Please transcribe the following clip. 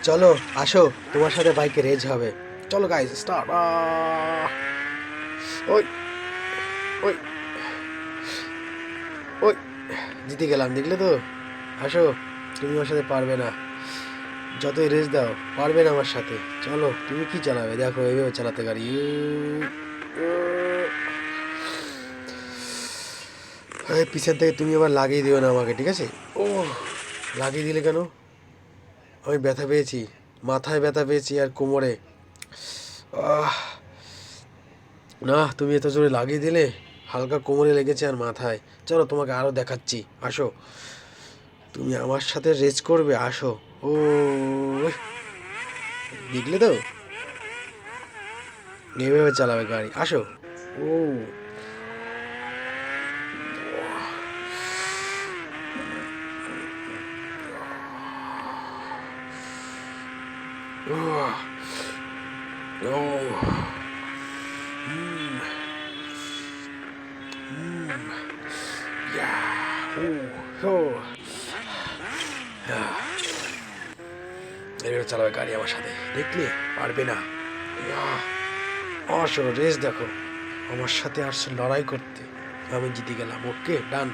চলো আসো, তোমার সাথে বাইকে রেজ হবে। চলো গাইস, স্টার্ট। ওই ওই ওই, জিতে গেলাম, দেখলে তো। আসো, তুমি আমার সাথে পারবে না, যতই রেস দাও পারবে না আমার সাথে। চলো, তুমি কি চালাবে দেখো, এইভাবে চালাতে গাড়ি। এই পিছন থেকে তুমি আবার লাগিয়ে দিও না আমাকে, ঠিক আছে? ও, লাগিয়ে দিলে কেন? আমি ব্যথা পেয়েছি, মাথায় ব্যথা পেয়েছি আর কোমরে। আহ, না, তুমি এত জোরে লাগিয়ে দিলে, হালকা কোমরে লেগেছে আর মাথায়। চলো, তোমাকে আরো দেখাচ্ছি, আসো। তুমি আমার সাথে রেস করবে, আসো। ও, দেখলে তো, এইভাবে চালাবে গাড়ি, আসো। ও, ও, ও, হুম, হুম, ইয়া, ও, ও, এইভাবে চালাবে গাড়ি আমার সাথে, দেখলে? পারবে না। ইয়া, আসো, রেস দেখো, আমার সাথে আসছে লড়াই করতে। আমি জিতে গেলাম, ওকে, ডান।